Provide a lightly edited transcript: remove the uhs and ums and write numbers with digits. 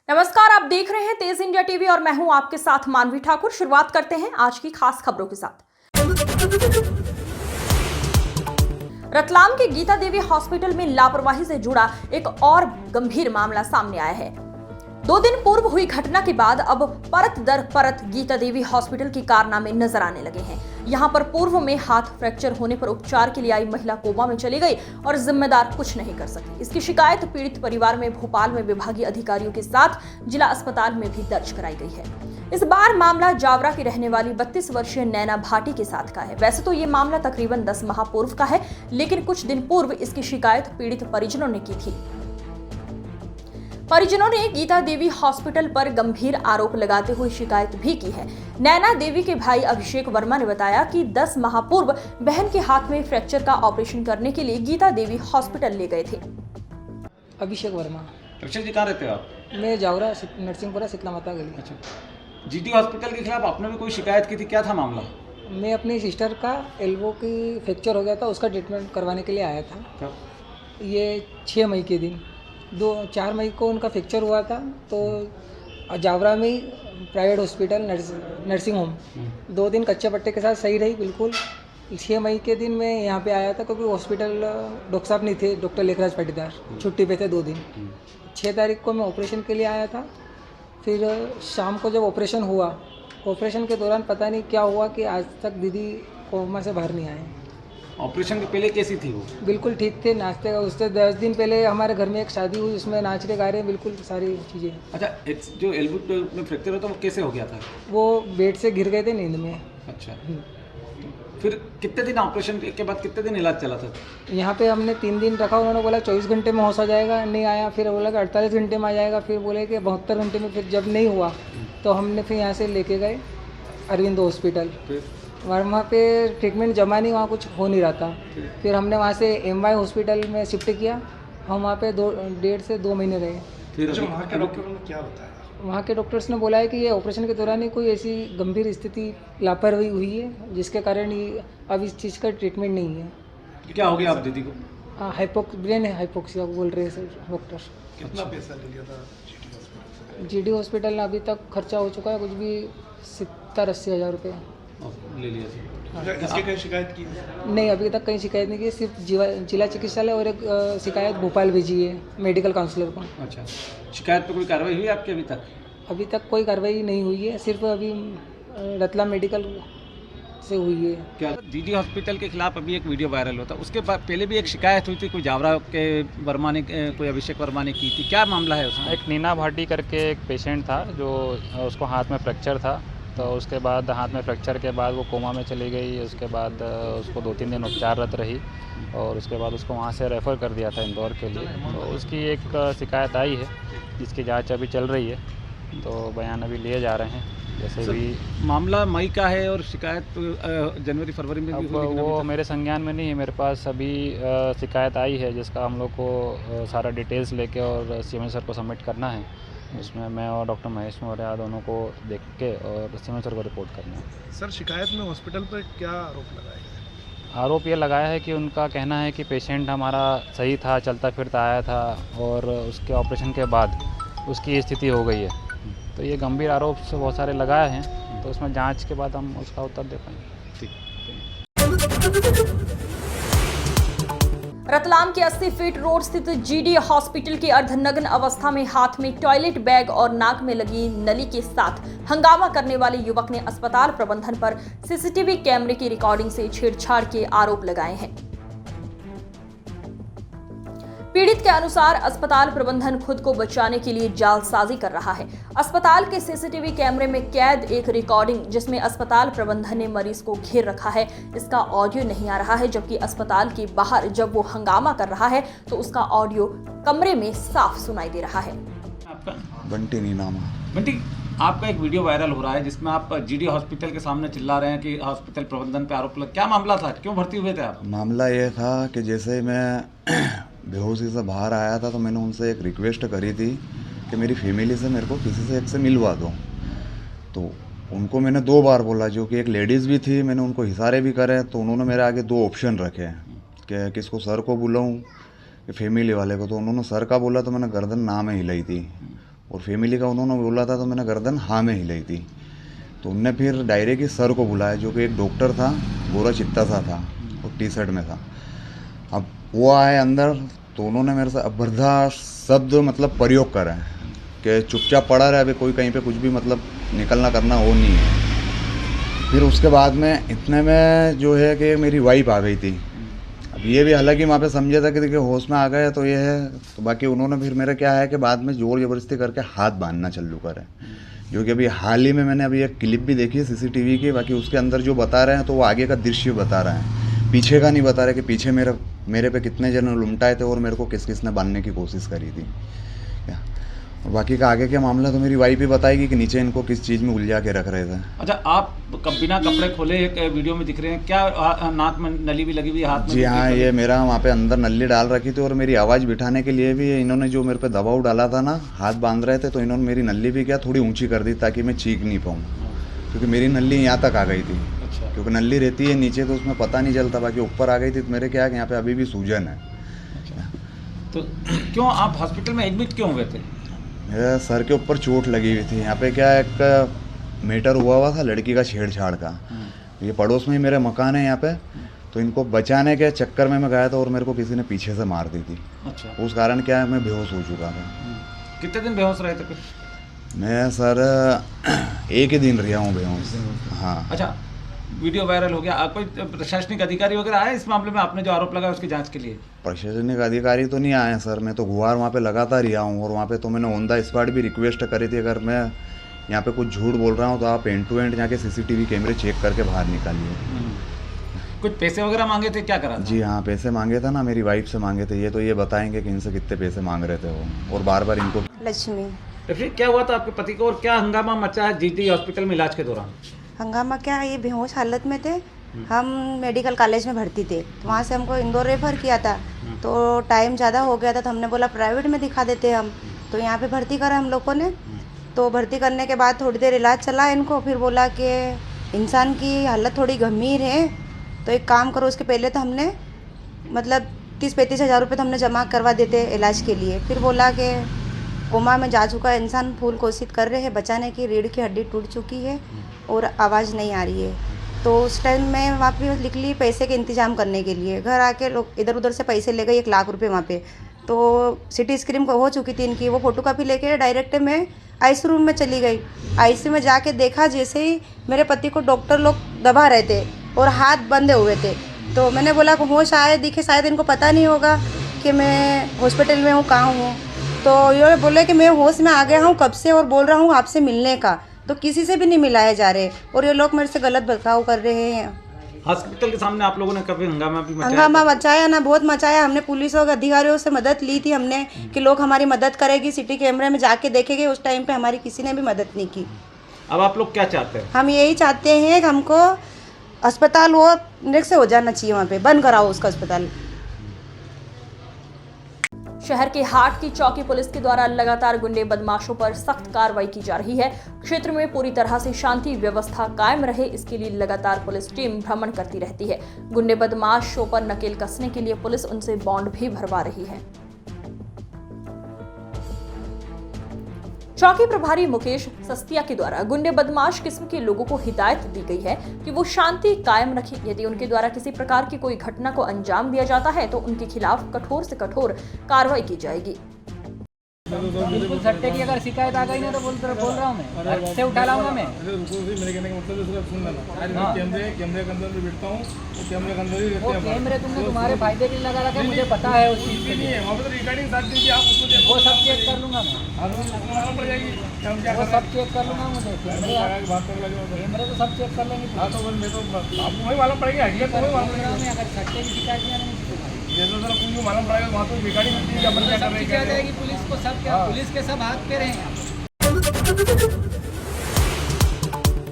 नमस्कार, आप देख रहे हैं तेज इंडिया टीवी और मैं हूं आपके साथ मानवी ठाकुर। शुरुआत करते हैं आज की खास खबरों के साथ। रतलाम के गीता देवी हॉस्पिटल में लापरवाही से जुड़ा एक और गंभीर मामला सामने आया है। 2 दिन पूर्व हुई घटना के बाद अब परत दर परत गीता देवी हॉस्पिटल के कारनामे नजर आने लगे हैं। यहां पर पूर्व में हाथ फ्रैक्चर होने पर उपचार के लिए आई महिला कोमा में चली गई और जिम्मेदार कुछ नहीं कर सकी। इसकी शिकायत पीड़ित परिवार में भोपाल में विभागीय अधिकारियों के साथ जिला अस्पताल में भी दर्ज कराई गई है। इस बार मामला जावरा की रहने वाली 32 वर्षीय नैना भाटी के साथ का है। वैसे तो ये मामला तकरीबन 10 माह पूर्व का है, लेकिन कुछ दिन पूर्व इसकी शिकायत पीड़ित परिजनों ने की थी। परिजनों ने गीता देवी हॉस्पिटल पर गंभीर आरोप लगाते हुए शिकायत भी की है। नैना देवी के भाई अभिषेक वर्मा ने बताया कि 10 माह पूर्व बहन के हाथ में फ्रैक्चर का ऑपरेशन करने के लिए गीता देवी हॉस्पिटल ले गए थे। अभिषेक वर्मा। अभिषेक जी कहाँ रहते हो आप? मैं जावरा नरसिंहपुरा शीतला माता गली। अच्छा, जीटी हॉस्पिटल के खिलाफ आपने भी कोई शिकायत की थी, क्या था मामला? मैं अपनी सिस्टर का एल्बो की फ्रैक्चर हो गया था, उसका ट्रीटमेंट करवाने के लिए आया था। कब? ये 6 मई के दिन 4 मई को उनका फ्रैक्चर हुआ था। तो जावरा में प्राइवेट हॉस्पिटल नर्सिंग होम 2 दिन कच्चे पट्टे के साथ सही रही बिल्कुल। 6 मई के दिन मैं यहाँ पे आया था क्योंकि हॉस्पिटल डॉक्टर साहब नहीं थे, डॉक्टर लेखराज पाटीदार छुट्टी पे थे 2 दिन। 6 तारीख को मैं ऑपरेशन के लिए आया था। फिर शाम को जब ऑपरेशन हुआ, ऑपरेशन के दौरान पता नहीं क्या हुआ कि आज तक दीदी कोमा से बाहर नहीं आए। ऑपरेशन के पहले कैसी थी वो? बिल्कुल ठीक थे, नाचते का। उससे 10 दिन पहले हमारे घर में एक शादी हुई, उसमें नाच रहे गा रहे, बिल्कुल सारी चीज़ें। अच्छा, जो एल्बो में फ्रैक्चर हुआ था वो कैसे हो गया था? वो बेड से गिर गए थे नींद में। अच्छा, फिर कितने दिन ऑपरेशन के बाद कितने दिन इलाज चला था? यहाँ पे हमने 3 दिन रखा। उन्होंने बोला 24 घंटे में होश आ जाएगा, नहीं आया। फिर बोला कि 48 घंटे में आ जाएगा, फिर बोले कि 72 घंटे में। फिर जब नहीं हुआ तो हमने फिर यहाँ से लेके गए अरविंद हॉस्पिटल। वहाँ पे ट्रीटमेंट जमा नहीं, वहाँ कुछ हो नहीं रहा था। फिर हमने वहाँ से MY हॉस्पिटल में शिफ्ट किया। हम वहाँ पे 1.5 से 2 महीने रहे। फिर वहाँ के डॉक्टरों ने क्या बताया? वहाँ के डॉक्टर्स ने बोला है कि ये ऑपरेशन के दौरान ही कोई ऐसी गंभीर स्थिति लापरवाही हुई है जिसके कारण ये अब इस चीज़ का ट्रीटमेंट नहीं है। क्या हो गया आप दीदी को? ब्रेन हाइपोक्सिया बोल रहे हैं सर डॉक्टर। कितना पैसा ले लिया था जीटी हॉस्पिटल? GD हॉस्पिटल ने अभी तक खर्चा हो चुका है कुछ भी 70-80 हज़ार रुपये ले लिया था। अच्छा, इसकी कहीं शिकायत की? नहीं, अभी तक कहीं शिकायत नहीं की। सिर्फ जिला चिकित्सालय और एक शिकायत भोपाल भेजी है मेडिकल काउंसलर को। अच्छा, शिकायत पे कोई कार्रवाई हुई आपकी अभी तक? अभी तक कोई कार्रवाई नहीं हुई है, सिर्फ अभी रतलाम मेडिकल से हुई है। क्या जीटी हॉस्पिटल के खिलाफ अभी एक वीडियो वायरल होता, उसके बाद पहले भी एक शिकायत हुई थी, कोई जावरा के वर्मा ने, कोई अभिषेक वर्मा ने की थी, क्या मामला है उसमें? एक नीना भाटी करके एक पेशेंट था जो उसको हाथ में फ्रैक्चर था। तो उसके बाद हाथ में फ्रैक्चर के बाद वो कोमा में चली गई। उसके बाद उसको 2-3 दिन उपचाररत रही और उसके बाद उसको वहाँ से रेफ़र कर दिया था इंदौर के लिए। तो उसकी एक शिकायत आई है जिसकी जांच अभी चल रही है, तो बयान अभी लिए जा रहे हैं। जैसे भी मामला मई का है और शिकायत जनवरी फरवरी में भी हुई, वो मेरे संज्ञान में नहीं है। मेरे पास अभी शिकायत आई है जिसका हम लोग को सारा डिटेल्स लेके और CM सर को सबमिट करना है। उसमें मैं और डॉक्टर महेश मौर्य दोनों को देख के और CM सर को रिपोर्ट करना है। सर, शिकायत में हॉस्पिटल पर क्या आरोप लगाया गया? आरोप ये लगाया है कि उनका कहना है कि पेशेंट हमारा सही था, चलता फिरता आया था और उसके ऑपरेशन के बाद उसकी स्थिति हो गई है। तो ये गंभीर आरोप से बहुत सारे लगाए हैं, तो उसमें जांच के बाद हम उसका उत्तर दे पाएंगे। ठीक। रतलाम के 80 फीट रोड स्थित GD हॉस्पिटल के अर्धनग्न अवस्था में हाथ में टॉयलेट बैग और नाक में लगी नली के साथ हंगामा करने वाले युवक ने अस्पताल प्रबंधन पर CCTV कैमरे की रिकॉर्डिंग से छेड़छाड़ के आरोप लगाए हैं। पीड़ित के अनुसार अस्पताल प्रबंधन खुद को बचाने के लिए जालसाजी कर रहा है। अस्पताल के CCTV कैमरे में कैद एक रिकॉर्डिंग जिसमें अस्पताल प्रबंधन ने मरीज को घेर रखा है, इसका ऑडियो नहीं आ रहा है, जबकि अस्पताल के बाहर जब वो हंगामा कर रहा है तो उसका ऑडियो कमरे में साफ सुनाई दे रहा है। आपका बंटी नहीं नाम है। बंटी, आपका एक वीडियो वायरल हो रहा है जिसमें आप GD हॉस्पिटल के सामने चिल्ला रहे हैं कि हॉस्पिटल प्रबंधन पे आरोप लगा, क्या मामला था, क्यों भर्ती हुए थे आप? मामला ये था कि जैसे मैं बेहोशी से बाहर आया था तो मैंने उनसे एक रिक्वेस्ट करी थी कि मेरी फैमिली से मेरे को किसी से एक से मिलवा दो। तो उनको मैंने 2 बार बोला, जो कि एक लेडीज़ भी थी, मैंने उनको इशारे भी करे। तो उन्होंने मेरे आगे 2 ऑप्शन रखे कि किसको सर को बुलाऊं कि फैमिली वाले को। तो उन्होंने सर का बोला तो मैंने गर्दन ना में हिलाई थी। और फैमिली का उन्होंने बोला था तो मैंने गर्दन हाँ में हिलाई थी। तो उनने फिर डायरेक्ट ही सर को बुलाया, जो कि एक डॉक्टर था, गोरा चित्ता सा था और टी शर्ट में था। अब वो आए अंदर तो उन्होंने मेरे से अभद्र शब्द मतलब प्रयोग करा है कि चुपचाप पड़ा रहे, अभी कोई कहीं पे कुछ भी मतलब निकलना करना हो नहीं है। फिर उसके बाद में इतने में जो है कि मेरी वाइफ आ गई थी। अब ये भी हालांकि वहाँ पे समझा था कि देखिए होश में आ गए तो ये है, तो बाकी उन्होंने फिर मेरा क्या है कि बाद में ज़ोर ज़बरदस्ती करके हाथ बांधना चालू करे, जो कि अभी हाल ही में मैंने अभी एक क्लिप भी देखी है CCTV की। बाकी उसके अंदर जो बता रहे हैं तो वो आगे का दृश्य बता रहे हैं, पीछे का नहीं बता रहे कि पीछे मेरे पे कितने जन लुमटाए थे और मेरे को किस किस ने बांधने की कोशिश करी थी। और बाकी का आगे का मामला तो मेरी वाइफ ही बताएगी कि नीचे इनको किस चीज़ में उलझा के रख रहे थे। अच्छा, आप बिना कपड़े खोले एक वीडियो में दिख रहे हैं, क्या नाक में नली भी लगी हुई है, हाथ में? जी हाँ, ये मेरा वहाँ पे अंदर नली डाल रखी थी और मेरी आवाज़ बिठाने के लिए भी इन्होंने जो मेरे पे दबाव डाला था ना, हाथ बांध रहे थे, तो इन्होंने मेरी नली भी क्या थोड़ी ऊंची कर दी ताकि मैं चीख नहीं पाऊँ, क्योंकि मेरी नली यहाँ तक आ गई थी। अच्छा। क्योंकि नली रहती है नीचे तो उसमें पता नहीं चलता, बाकी ऊपर आ गई थी तो मेरे क्या है कि यहाँ पे अभी भी सूजन है। तो क्यों आप हॉस्पिटल में एडमिट क्यों हुए थे? मेरे सर के ऊपर चोट लगी हुई थी। यहाँ पे क्या एक मैटर हुआ था लड़की का छेड़छाड़ का। ये पड़ोस में ही मेरा मकान है यहाँ पे, तो इनको बचाने के चक्कर में मैं गया था और मेरे को किसी ने पीछे से मार दी थी। अच्छा। उस कारण क्या है मैं बेहोश हो चुका था। कितने दिन बेहोश रहे थे? मैं सर 1 ही दिन रहा हूँ बेहोश। हाँ। अच्छा, वीडियो वायरल हो गया, कोई प्रशासनिक अधिकारी वगैरह आए इस मामले में? आपने जो आरोप लगाया उसकी जांच के लिए? प्रशासनिक अधिकारी तो नहीं आए हैं सर, मैं तो गुहार वहाँ पे लगाता रहा हूँ और वहाँ पे तो मैंने ऑन द स्पॉट भी रिक्वेस्ट करी थी, अगर मैं यहाँ पे कुछ झूठ बोल रहा हूँ तो आप एंड टू एंड जाके CCTV कैमरे चेक करके बाहर निकालिए। कुछ पैसे वगैरह मांगे थे, क्या करा था? जी हाँ, पैसे मांगे था ना, मेरी वाइफ से मांगे थे। ये बताएंगे कि इनसे कितने पैसे मांग रहे थे वो, और बार बार इनको। लक्ष्मी। तो फिर क्या हुआ था आपके पति को और क्या हंगामा मचा है GT हॉस्पिटल में इलाज के दौरान? हंगामा क्या, ये बेहोश हालत में थे, हम मेडिकल कॉलेज में भर्ती थे, तो वहाँ से हमको इंदौर रेफर किया था, तो टाइम ज़्यादा हो गया था, तो हमने बोला प्राइवेट में दिखा देते हम, तो यहाँ पे भर्ती करा हम लोगों ने। तो भर्ती करने के बाद थोड़ी देर इलाज चला इनको, फिर बोला कि इंसान की हालत थोड़ी गंभीर है, तो एक काम करो, उसके पहले तो हमने मतलब 30-35 हज़ार रुपये तो हमने जमा करवा देते इलाज के लिए। फिर बोला कि कोमा में जा चुका इंसान, फुल कोशिश कर रहे हैं बचाने की, रीढ़ की हड्डी टूट चुकी है और आवाज़ नहीं आ रही है। तो उस टाइम मैं वहाँ पे लिख ली पैसे के इंतजाम करने के लिए, घर आके लोग इधर उधर से पैसे ले गए 1 लाख रुपए वहाँ पे। तो CT स्कैन हो चुकी थी इनकी, वो फोटोकॉपी लेके डायरेक्ट मैं ICU रूम में चली गई। ICU में जाके देखा, जैसे ही मेरे पति को डॉक्टर लोग दबा रहे थे और हाथ बंधे हुए थे, तो मैंने बोला कि होश आए दिखे, शायद इनको पता नहीं होगा कि मैं हॉस्पिटल में हूँ, कहाँ हूँ। तो ये बोले कि मैं होश में आ गया हूँ कब से और बोल रहा हूँ आपसे मिलने का, तो किसी से भी नहीं मिलाए जा रहे और ये लोग मेरे से गलत बर्ताव कर रहे हैं। हॉस्पिटल के सामने आप लोगों ने कभी हंगामा भी मचाया? हंगामा मचाया ना, बहुत मचाया हमने। पुलिस और अधिकारियों से मदद ली थी हमने कि लोग हमारी मदद करेगी, CT कैमरे में जाके देखेंगे, उस टाइम पे हमारी किसी ने भी मदद नहीं की। अब आप लोग क्या चाहते हैं? हम यही चाहते हैं कि हमको अस्पताल और नेक्स्ट से हो जाना चाहिए, वहाँ पे बंद कराओ उसका अस्पताल। शहर के हाट की चौकी पुलिस के द्वारा लगातार गुंडे बदमाशों पर सख्त कार्रवाई की जा रही है। क्षेत्र में पूरी तरह से शांति व्यवस्था कायम रहे, इसके लिए लगातार पुलिस टीम भ्रमण करती रहती है। गुंडे बदमाशों पर नकेल कसने के लिए पुलिस उनसे बॉन्ड भी भरवा रही है। चौकी प्रभारी मुकेश सस्तिया के द्वारा गुंडे बदमाश किस्म के लोगों को हिदायत दी गई है कि वो शांति कायम रखें। यदि उनके द्वारा किसी प्रकार की कोई घटना को अंजाम दिया जाता है तो उनके खिलाफ कठोर से कठोर कार्रवाई की जाएगी। बिल्कुल सट्टे की अगर शिकायत आ गई ना तो बोल रहा हूँ मैं, से उठा लाऊंगा मैं। मेरे कहने का मतलब है सुन लेना, कैमरे के अंदर भी बैठता हूँ, तो कैमरे के अंदर ही रहते हैं। कैमरे तुमने तुम्हारे फायदे के लिए लगा रखा है, मुझे पता है उस चीज़ के लिए। वहाँ पे तो रिकॉर्डिंग साथ दी थी, आप उसको वो सब चेक कर लूँगा मैं, मालूम पड़ जाएगी वो सब चेक कर लूँगा। मुझे बात करने लगे कैमरे तो सब चेक कर लेंगे। हाँ, तो मैं तो आपको वही मालूम पड़ेगी, हकीकत तो वही मालूम पड़ेगी। अगर सट्टे की शिकायत नहीं आने जैसे सर कुछ मालूम पड़ेगा वहाँ तो रिकॉर्डिंग मिलती है, अपन क्या कर रहे हैं, जाएगी पुलिस को, सब क्या पुलिस के सब हाथ पे रहे हैं।